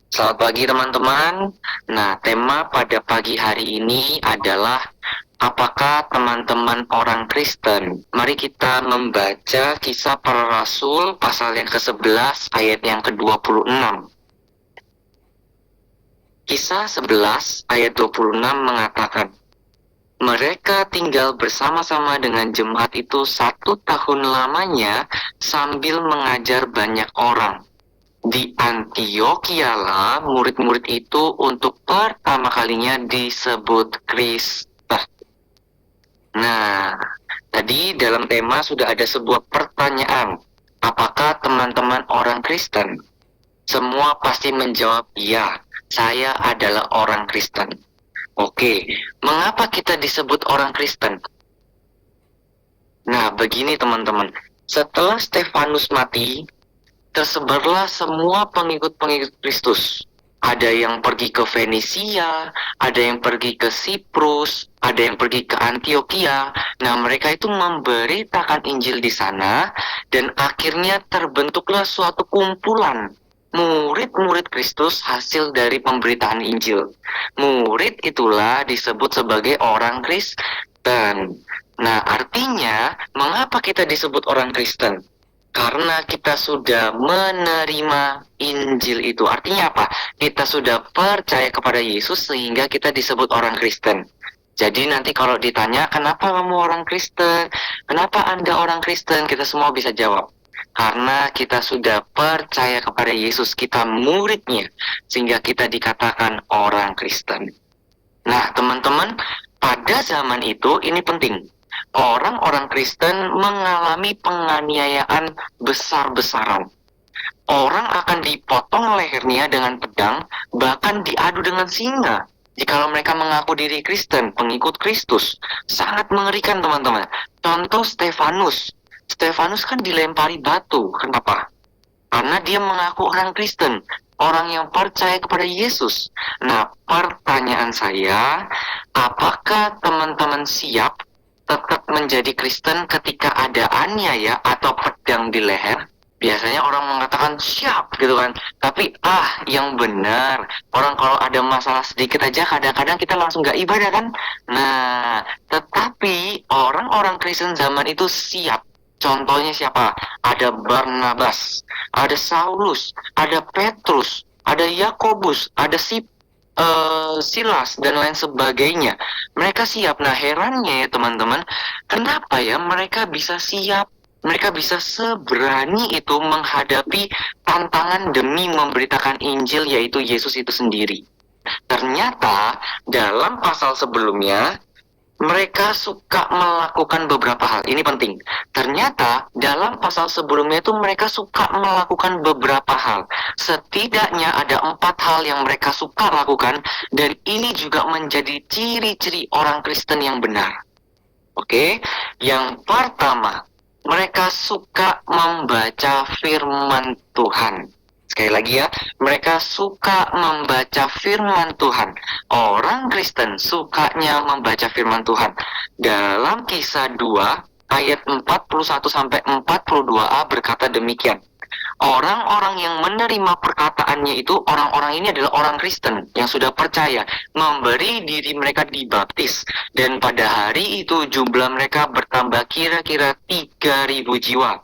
Selamat pagi teman-teman. Nah, tema pada pagi hari ini adalah apakah teman-teman orang Kristen? Mari kita membaca Kisah Para Rasul pasal yang ke-11 ayat yang ke-26. Kisah 11 ayat 26 mengatakan, mereka tinggal bersama-sama dengan jemaat itu 1 tahun lamanya sambil mengajar banyak orang. Di Antioquia lah murid-murid itu untuk pertama kalinya disebut Kristen. Nah, tadi dalam tema sudah ada sebuah pertanyaan. Apakah teman-teman orang Kristen? Semua pasti menjawab, ya, saya adalah orang Kristen. Oke, mengapa kita disebut orang Kristen? Nah, begini teman-teman. Setelah Stefanus mati, tersebarlah semua pengikut-pengikut Kristus. Ada yang pergi ke Venesia, ada yang pergi ke Siprus, ada yang pergi ke Antioquia. Nah, mereka itu memberitakan Injil di sana, dan akhirnya terbentuklah suatu kumpulan murid-murid Kristus hasil dari pemberitaan Injil. Murid itulah disebut sebagai orang Kristen. Nah, artinya, mengapa kita disebut orang Kristen? Karena kita sudah menerima Injil itu. Artinya apa? Kita sudah percaya kepada Yesus sehingga kita disebut orang Kristen. Jadi nanti kalau ditanya, kenapa kamu orang Kristen? Kenapa Anda orang Kristen? Kita semua bisa jawab. Karena kita sudah percaya kepada Yesus, kita muridnya, sehingga kita dikatakan orang Kristen. Nah, teman-teman, pada zaman itu ini penting. Orang-orang Kristen mengalami penganiayaan besar-besaran. Orang akan dipotong lehernya dengan pedang, bahkan diadu dengan singa. Jikalau mereka mengaku diri Kristen, pengikut Kristus, sangat mengerikan teman-teman. Contoh Stefanus. Stefanus kan dilempari batu. Kenapa? Karena dia mengaku orang Kristen, orang yang percaya kepada Yesus. Nah, pertanyaan saya, apakah teman-teman siap tetap menjadi Kristen ketika ada aniaya atau pedang di leher? Biasanya orang mengatakan siap gitu kan. Tapi yang benar, orang kalau ada masalah sedikit aja kadang-kadang kita langsung gak ibadah kan. Nah, tetapi orang-orang Kristen zaman itu siap. Contohnya siapa? Ada Barnabas, ada Saulus, ada Petrus, ada Yakobus, ada Silas dan lain sebagainya. Mereka siap. Nah, herannya ya teman-teman, kenapa ya mereka bisa siap? Mereka bisa seberani itu menghadapi tantangan demi memberitakan Injil, yaitu Yesus itu sendiri. Ternyata dalam pasal sebelumnya mereka suka melakukan beberapa hal. Ini penting. Ternyata dalam pasal sebelumnya itu mereka suka melakukan beberapa hal. Setidaknya ada 4 hal yang mereka suka lakukan, dan ini juga menjadi ciri-ciri orang Kristen yang benar. Oke, yang pertama, mereka suka membaca firman Tuhan. Sekali lagi ya, mereka suka membaca firman Tuhan. Orang Kristen sukanya membaca firman Tuhan. Dalam Kisah 2 ayat 41 sampai 42a berkata demikian. Orang-orang yang menerima perkataannya itu, orang-orang ini adalah orang Kristen yang sudah percaya, memberi diri mereka dibaptis, dan pada hari itu jumlah mereka bertambah kira-kira 3.000 jiwa.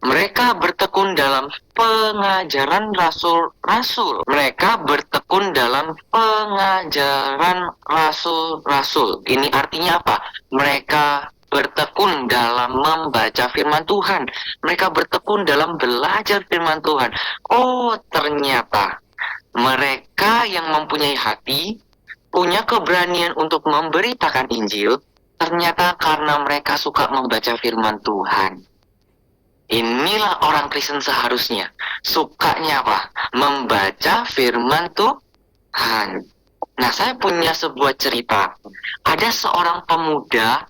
Mereka bertekun dalam pengajaran rasul-rasul. Mereka bertekun dalam pengajaran rasul-rasul. Ini artinya apa? Mereka bertekun dalam membaca firman Tuhan. Mereka bertekun dalam belajar firman Tuhan. Oh, ternyata mereka yang mempunyai hati, punya keberanian untuk memberitakan Injil, ternyata karena mereka suka membaca firman Tuhan. Inilah orang Kristen seharusnya. Sukanya apa? Membaca firman Tuhan. Nah, saya punya sebuah cerita. Ada seorang pemuda,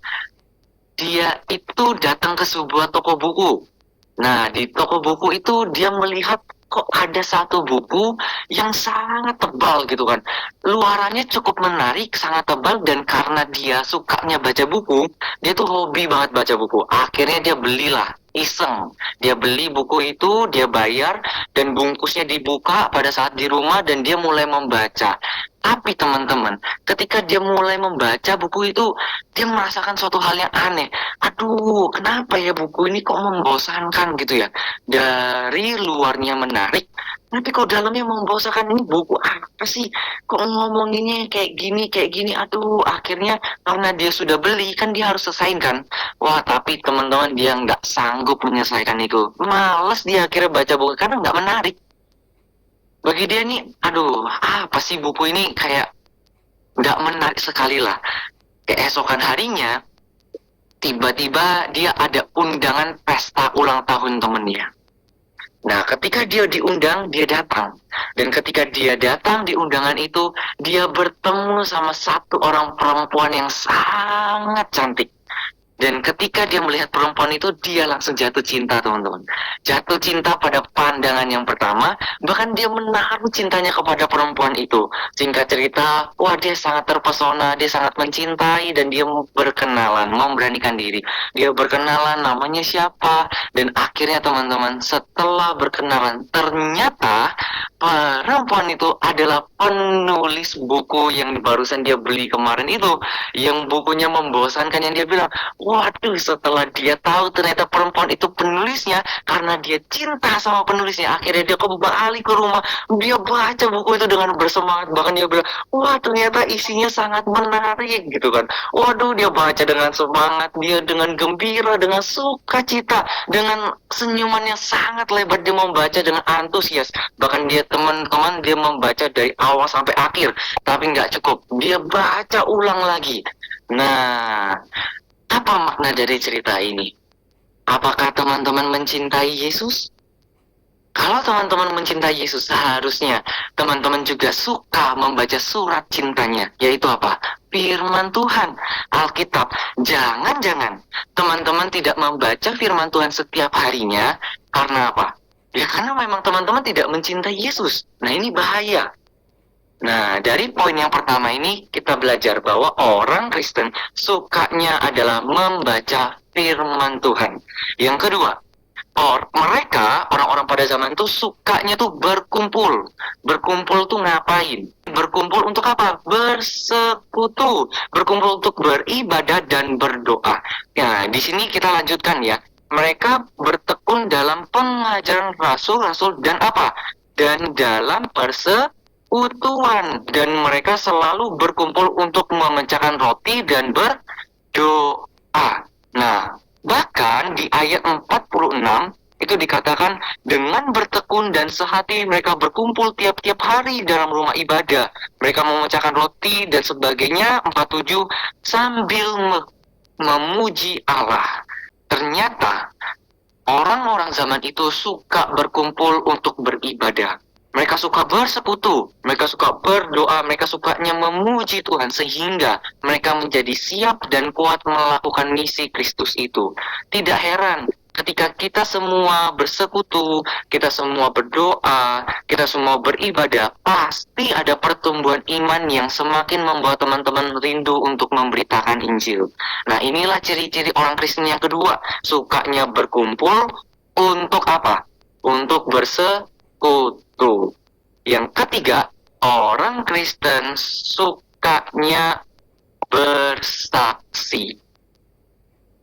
dia itu datang ke sebuah toko buku. Nah, di toko buku itu dia melihat kok ada satu buku yang sangat tebal gitu kan. Luarannya cukup menarik, sangat tebal, dan karena dia sukanya baca buku, dia tuh hobi banget baca buku. Akhirnya dia belilah iseng. Dia beli buku itu, dia bayar, dan bungkusnya dibuka pada saat di rumah dan dia mulai membaca. Tapi teman-teman, ketika dia mulai membaca buku itu, dia merasakan suatu hal yang aneh. Aduh, kenapa ya buku ini kok membosankan gitu ya? Dari luarnya menarik, tapi kok dalamnya membosankan. Ini buku apa sih? Kok ngomonginnya kayak gini, kayak gini? Aduh, akhirnya karena dia sudah beli, kan dia harus selesaiin kan? Wah, tapi teman-teman dia nggak sanggup menyelesaikan itu. Males dia akhirnya baca buku karena nggak menarik. Bagi dia nih, aduh, apa sih buku ini kayak nggak menarik sekali lah. Keesokan harinya, tiba-tiba dia ada undangan pesta ulang tahun temennya. Nah, ketika dia diundang, dia datang. Dan ketika dia datang di undangan itu, dia bertemu sama satu orang perempuan yang sangat cantik. Dan ketika dia melihat perempuan itu, dia langsung jatuh cinta, teman-teman. Jatuh cinta pada pandangan yang pertama, bahkan dia menaruh cintanya kepada perempuan itu. Singkat cerita, wah dia sangat terpesona, dia sangat mencintai, dan dia berkenalan, memberanikan diri. Dia berkenalan, namanya siapa, dan akhirnya teman-teman, setelah berkenalan, ternyata perempuan itu adalah penulis buku yang barusan dia beli kemarin itu, yang bukunya membosankan, yang dia bilang, waduh, setelah dia tahu ternyata perempuan itu penulisnya, karena dia cinta sama penulisnya, akhirnya dia kembali ke rumah, dia baca buku itu dengan bersemangat, bahkan dia bilang, wah ternyata isinya sangat menarik gitu kan. Waduh, dia baca dengan semangat, dia dengan gembira, dengan sukacita, dengan senyuman yang sangat lebar, dia membaca dengan antusias. Bahkan dia teman-teman, dia membaca dari awal sampai akhir, tapi nggak cukup, dia baca ulang lagi. Nah, apa makna dari cerita ini? Apakah teman-teman mencintai Yesus? Kalau teman-teman mencintai Yesus, seharusnya teman-teman juga suka membaca surat cintanya, yaitu apa? Firman Tuhan, Alkitab. Jangan-jangan teman-teman tidak membaca firman Tuhan setiap harinya, karena apa? Ya karena memang teman-teman tidak mencintai Yesus. Nah ini bahaya. Nah, dari poin yang pertama ini kita belajar bahwa orang Kristen sukanya adalah membaca firman Tuhan. Yang kedua, mereka, orang-orang pada zaman itu sukanya tuh berkumpul. Berkumpul tuh ngapain? Berkumpul untuk apa? Bersekutu. Berkumpul untuk beribadah dan berdoa. Nah, di sini kita lanjutkan ya. Mereka bertekun dalam pengajaran rasul-rasul dan apa? Dan dalam persekutuan. Dan mereka selalu berkumpul untuk memecahkan roti dan berdoa. Nah, bahkan di ayat 46 itu dikatakan dengan bertekun dan sehati mereka berkumpul tiap-tiap hari dalam rumah ibadah. Mereka memecahkan roti dan sebagainya. 47 sambil memuji Allah. Ternyata orang-orang zaman itu suka berkumpul untuk beribadah. Mereka suka bersekutu, mereka suka berdoa, mereka sukanya memuji Tuhan sehingga mereka menjadi siap dan kuat melakukan misi Kristus itu. Tidak heran ketika kita semua bersekutu, kita semua berdoa, kita semua beribadah, pasti ada pertumbuhan iman yang semakin membuat teman-teman rindu untuk memberitakan Injil. Nah, inilah ciri-ciri orang Kristen yang kedua, sukanya berkumpul untuk apa? Untuk bersekutu. Yang ketiga, orang Kristen sukanya bersaksi.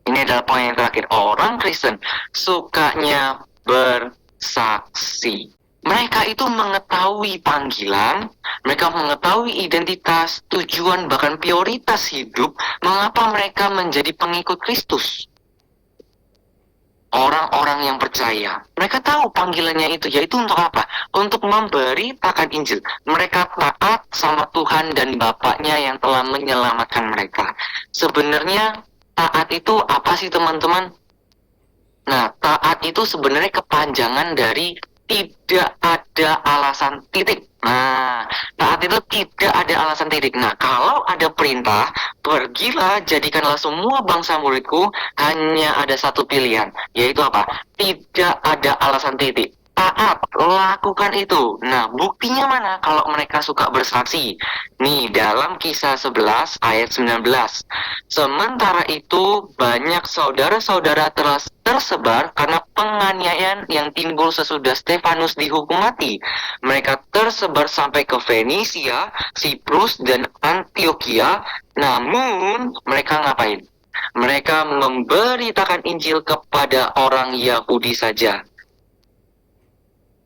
Ini adalah poin yang terakhir. Orang Kristen sukanya bersaksi. Mereka itu mengetahui panggilan, mereka mengetahui identitas, tujuan, bahkan prioritas hidup, mengapa mereka menjadi pengikut Kristus. Orang-orang yang percaya, mereka tahu panggilannya itu, yaitu untuk apa? Untuk memberitakan Injil. Mereka taat sama Tuhan dan Bapaknya yang telah menyelamatkan mereka. Sebenarnya taat itu apa sih teman-teman? Nah, taat itu sebenarnya kepanjangan dari tidak ada alasan titik. Nah, taat itu tidak ada alasan titik. Nah, kalau ada perintah, pergilah, jadikanlah semua bangsa muridku, hanya ada satu pilihan, yaitu apa? Tidak ada alasan titik. taat, lakukan itu. Nah, buktinya mana kalau mereka suka bersaksi? Nih, dalam Kisah 11 ayat 19. Sementara itu, banyak saudara-saudara telah tersebar karena penganiayaan yang timbul sesudah Stefanus dihukum mati. Mereka tersebar sampai ke Fenisia, Siprus, dan Antioquia. Namun, mereka ngapain? Mereka memberitakan Injil kepada orang Yahudi saja.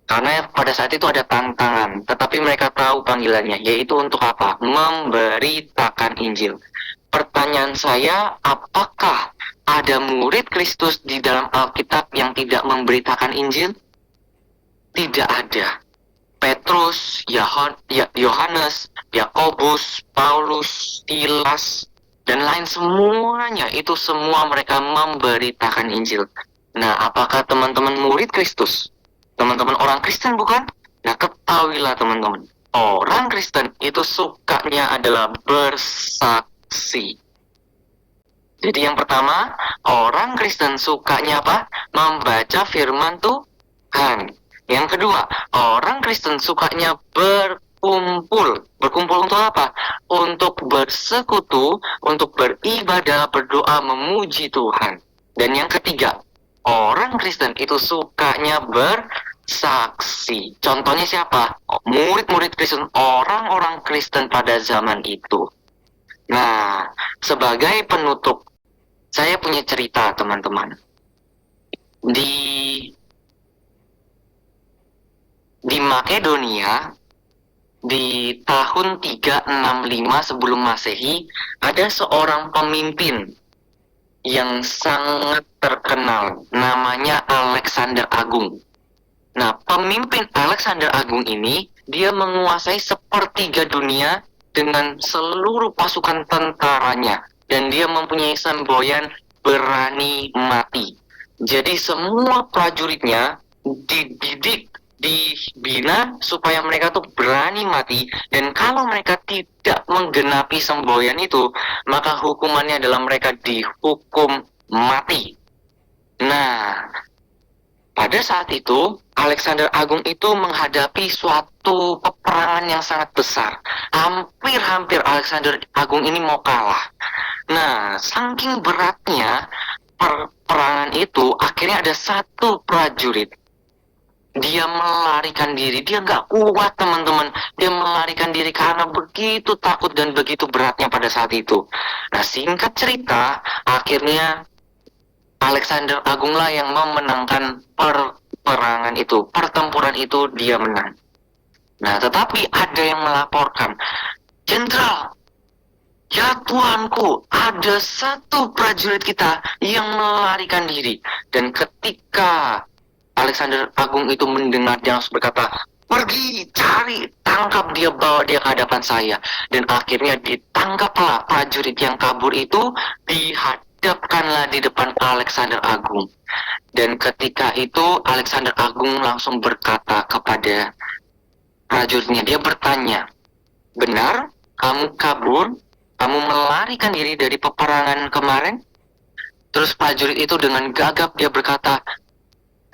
Karena pada saat itu ada tantangan, tetapi mereka tahu panggilannya, yaitu untuk apa? Memberitakan Injil. Pertanyaan saya, apakah ada murid Kristus di dalam Alkitab yang tidak memberitakan Injil? Tidak ada. Petrus, Yohanes, Yakobus, Paulus, Silas, dan lain semuanya, itu semua mereka memberitakan Injil. Nah, apakah teman-teman murid Kristus? Teman-teman orang Kristen bukan? Nah, ketahuilah teman-teman, orang Kristen itu sukanya adalah bersaksi. Jadi yang pertama, orang Kristen sukanya apa? Membaca firman Tuhan. Yang kedua, orang Kristen sukanya berkumpul. Berkumpul untuk apa? Untuk bersekutu, untuk beribadah, berdoa, memuji Tuhan. Dan yang ketiga, orang Kristen itu sukanya bersaksi. Contohnya siapa? Murid-murid Kristen, orang-orang Kristen pada zaman itu. Nah, sebagai penutup, saya punya cerita teman-teman. Di Makedonia, di tahun 365 sebelum Masehi, ada seorang pemimpin yang sangat terkenal, namanya Alexander Agung. Nah, pemimpin Alexander Agung ini, dia menguasai sepertiga dunia dengan seluruh pasukan tentaranya, dan dia mempunyai semboyan berani mati. Jadi semua prajuritnya dididik, dibina supaya mereka tuh berani mati, dan kalau mereka tidak menggenapi semboyan itu, maka hukumannya adalah mereka dihukum mati. Nah, pada saat itu Alexander Agung itu menghadapi suatu peperangan yang sangat besar. Hampir-hampir Alexander Agung ini mau kalah. Nah, saking beratnya peperangan itu, akhirnya ada satu prajurit, dia melarikan diri. Dia nggak kuat teman-teman, dia melarikan diri karena begitu takut dan begitu beratnya pada saat itu. Nah, singkat cerita, akhirnya Alexander Agunglah yang memenangkan peperangan itu, pertempuran itu dia menang. Nah, tetapi ada yang melaporkan, Jenderal, ya Tuanku, ada satu prajurit kita yang melarikan diri. Dan ketika Alexander Agung itu mendengar, dia langsung berkata, pergi, cari, tangkap dia, bawa dia ke hadapan saya. Dan akhirnya ditangkaplah prajurit yang kabur itu, dihadapkanlah di depan Alexander Agung. Dan ketika itu Alexander Agung langsung berkata kepada prajuritnya, dia bertanya, benar kamu kabur? Kamu melarikan diri dari peperangan kemarin? Terus prajurit itu dengan gagap dia berkata,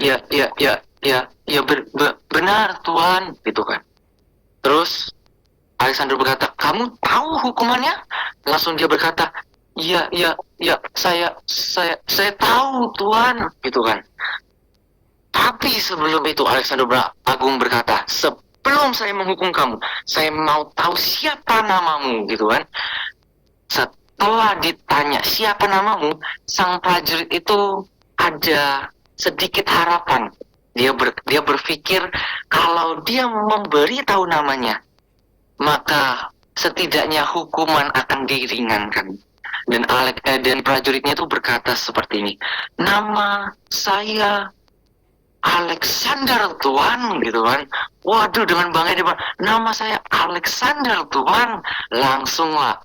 ya benar Tuan, gitu kan. Terus Alexander berkata, kamu tahu hukumannya? Langsung dia berkata, ya saya tahu Tuan, gitu kan. Tapi sebelum itu Alexander Agung berkata, sebelum saya menghukum kamu, saya mau tahu siapa namamu, gitu kan. Setelah ditanya siapa namamu, sang prajurit itu ada sedikit harapan. Dia berpikir kalau dia memberitahu namanya, maka setidaknya hukuman akan diringankan. Dan prajuritnya itu berkata seperti ini, nama saya Alexander Tuan, gitu kan. Waduh, dengan bangga dia bilang, nama saya Alexander Tuan. Langsunglah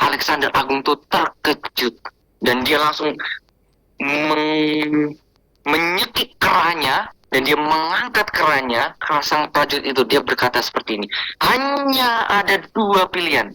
Alexander Agung itu terkejut, dan dia langsung menyekik kerahnya, dan dia mengangkat kerahnya ke sang prajurit itu. Dia berkata seperti ini, hanya ada dua pilihan,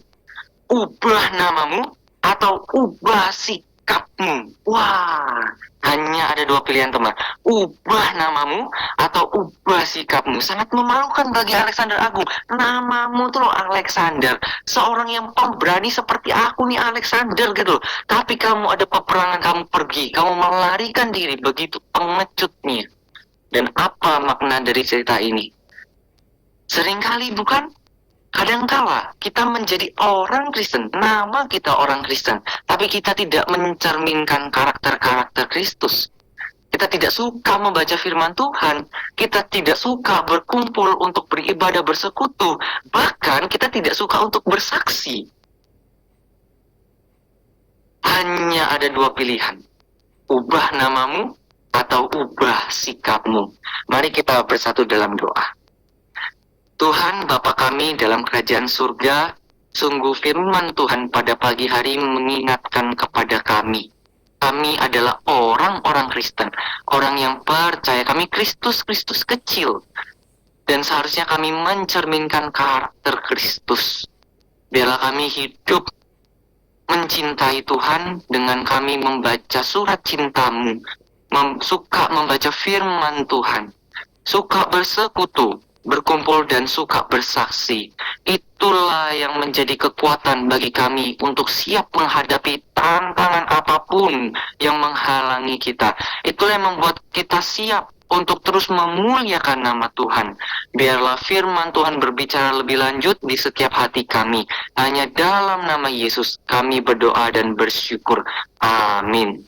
ubah namamu atau ubah sikap sikapmu. Wah, hanya ada dua pilihan teman. Ubah namamu atau ubah sikapmu. Sangat memalukan bagi Alexander Agung. Namamu tuh loh Alexander. Seorang yang pemberani seperti aku nih Alexander gitu loh. Tapi kamu ada peperangan, kamu pergi. Kamu melarikan diri, begitu pengecutnya. Dan apa makna dari cerita ini? Seringkali bukan? Kadangkala kita menjadi orang Kristen, nama kita orang Kristen, tapi kita tidak mencerminkan karakter-karakter Kristus. Kita tidak suka membaca firman Tuhan, kita tidak suka berkumpul untuk beribadah bersekutu, bahkan kita tidak suka untuk bersaksi. Hanya ada dua pilihan, ubah namamu atau ubah sikapmu. Mari kita bersatu dalam doa. Tuhan Bapa kami dalam kerajaan surga, sungguh firman Tuhan pada pagi hari mengingatkan kepada kami. Kami adalah orang-orang Kristen, orang yang percaya, kami Kristus-Kristus kecil. Dan seharusnya kami mencerminkan karakter Kristus. Biarlah kami hidup mencintai Tuhan dengan kami membaca surat cintamu, suka membaca firman Tuhan, suka bersekutu, berkumpul dan suka bersaksi. Itulah yang menjadi kekuatan bagi kami untuk siap menghadapi tantangan apapun yang menghalangi kita. Itulah yang membuat kita siap untuk terus memuliakan nama Tuhan. Biarlah firman Tuhan berbicara lebih lanjut di setiap hati kami. Hanya dalam nama Yesus kami berdoa dan bersyukur. Amin.